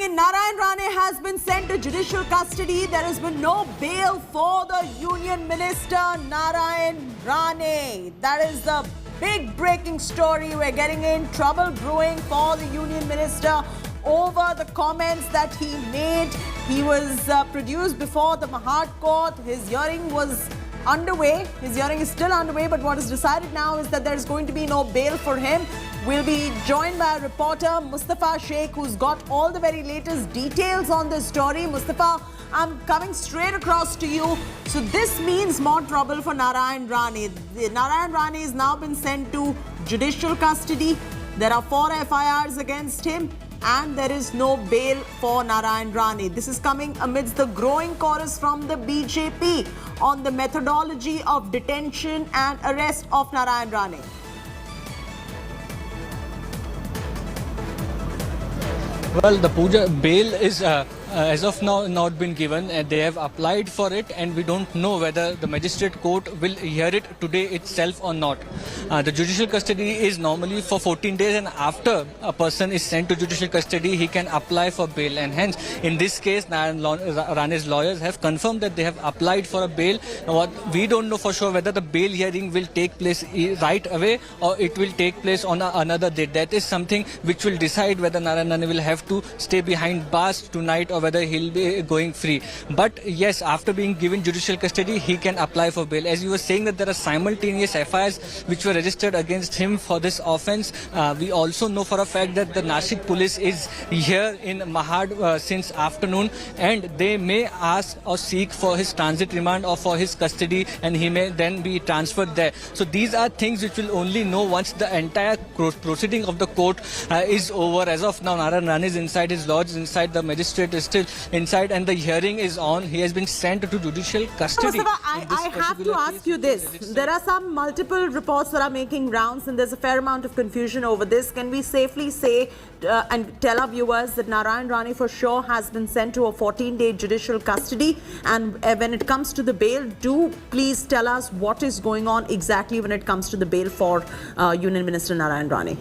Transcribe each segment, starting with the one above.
coming in. Narayan Rane has been sent to judicial custody. There has been no bail for the Union Minister Narayan Rane. That is the big breaking story. We're getting in. Trouble brewing for the Union Minister over the comments that he made. He was produced before the Mahad court. His hearing was underway. His hearing is still underway, but what is decided now is that there is going to be no bail for him. We'll be joined by a reporter, Mustafa Sheikh, who's got all the very latest details on this story. Mustafa, I'm coming straight across to you. So this means more trouble for Narayan Rane. Narayan Rane has now been sent to judicial custody. There are 4 FIRs against him, and there is no bail for Narayan Rane. This is coming amidst the growing chorus from the BJP on the methodology of detention and arrest of Narayan Rane. Well, the Pooja bail is as of now not been given, and they have applied for it, and we don't know whether the magistrate court will hear it today itself or not. The judicial custody is normally for 14 days, and after a person is sent to judicial custody, he can apply for bail, and hence in this case Narayan Rane's lawyers have confirmed that they have applied for a bail. Now, what we don't know for sure whether the bail hearing will take place right away or it will take place on another date. That is something which will decide whether Narayan Rane will have to stay behind bars tonight or whether he'll be going free. But yes, after being given judicial custody, he can apply for bail. As you were saying that there are simultaneous FIRs which were registered against him for this offence. We also know for a fact that the Nashik police is here in Mahad since afternoon, and they may ask or seek for his transit remand or for his custody, and he may then be transferred there. So these are things which will only know once the entire proceeding of the court is over. As of now, Narayan Rane is inside, his lodge is inside, the magistrate is still inside, and the hearing is on. He has been sent to judicial custody. Mustafa, I have to ask you this. There are some multiple reports that are making rounds, and there's a fair amount of confusion over this. Can we safely say and tell our viewers that Narayan Rane for sure has been sent to a 14-day judicial custody? And when it comes to the bail, do please tell us what is going on exactly when it comes to the bail for Union Minister Narayan Rane.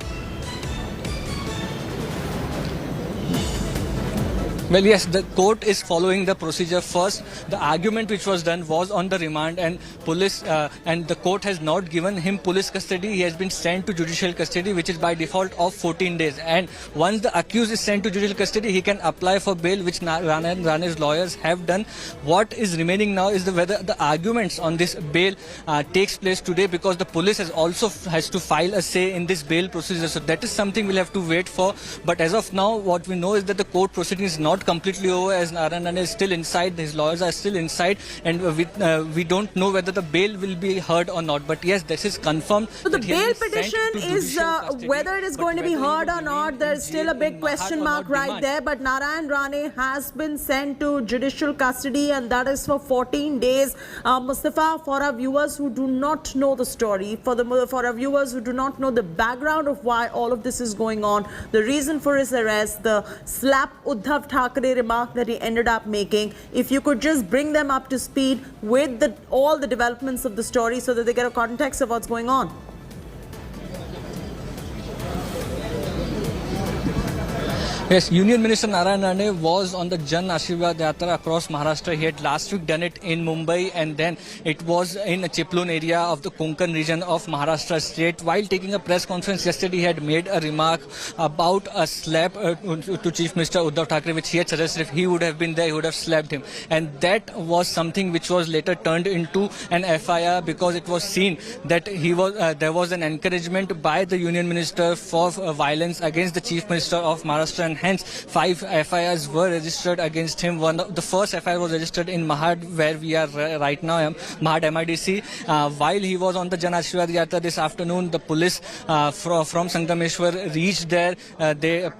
Well, yes, the court is following the procedure. First, the argument which was done was on the remand, and police and the court has not given him police custody. He has been sent to judicial custody, which is by default of 14 days. And once the accused is sent to judicial custody, he can apply for bail, which Rane's lawyers have done. What is remaining now is whether the arguments on this bail takes place today, because the police has to file a say in this bail procedure. So that is something we'll have to wait for. But as of now, what we know is that the court proceeding is not completely over, as Narayan Rane is still inside, his lawyers are still inside, and we don't know whether the bail will be heard or not. But yes, this is confirmed. So the bail petition is whether it is going to be heard or not, there's still a big question mark right there. But Narayan Rane has been sent to judicial custody, and that is for 14 days. Mustafa, for our viewers who do not know the story, for our viewers who do not know the background of why all of this is going on, the reason for his arrest, the slap Uddhav Thackeray remark that he ended up making, if you could just bring them up to speed with all the developments of the story so that they get a context of what's going on. Yes, Union Minister Narayan Rane was on the Jan Ashirwad Yatra across Maharashtra. He had last week done it in Mumbai, and then it was in a Chiplun area of the Konkan region of Maharashtra state. While taking a press conference yesterday, he had made a remark about a slap to Chief Minister Uddhav Thackeray, which he had suggested if he would have been there, he would have slapped him. And that was something which was later turned into an FIR, because it was seen that there was an encouragement by the Union Minister for violence against the Chief Minister of Maharashtra, and hence 5 FIRs were registered against him. The first FIR was registered in Mahad, where we are right now, Mahad MIDC. While he was on the Jan Ashirwad Yatra this afternoon, the police from Sangameshwar reached there. They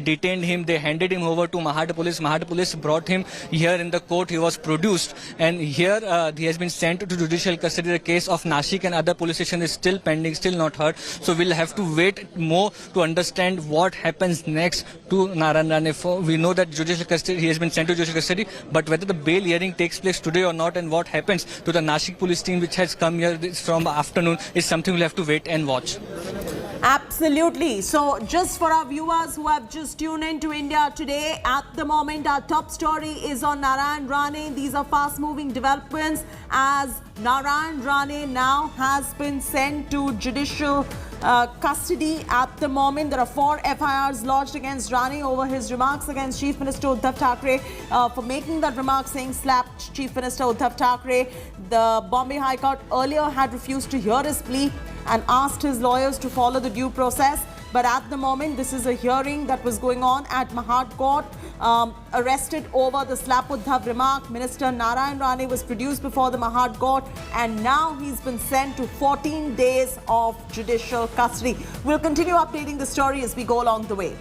detained him. They handed him over to Mahad police. Mahad police brought him here in the court. He was produced, and here he has been sent to judicial custody. The case of Nashik and other police station is still pending, still not heard. So we'll have to wait more to understand what happens next to Narayan Rane. We know that judicial custody, he has been sent to judicial custody, but whether the bail hearing takes place today or not, and what happens to the Nashik police team which has come here from afternoon, is something we'll have to wait and watch. Absolutely. So, just for our viewers who have just tuned in to India Today, at the moment, our top story is on Narayan Rane. These are fast-moving developments as Narayan Rane now has been sent to judicial custody at the moment. There are 4 FIRs lodged against Rane over his remarks against Chief Minister Uddhav Thackeray for making that remark saying slapped Chief Minister Uddhav Thackeray. The Bombay High Court earlier had refused to hear his plea and asked his lawyers to follow the due process. But at the moment, this is a hearing that was going on at Mahad Court. Arrested over the slap Uddhav remark, Minister Narayan Rane was produced before the Mahad Court and now he's been sent to 14 days of judicial custody. We'll continue updating the story as we go along the way.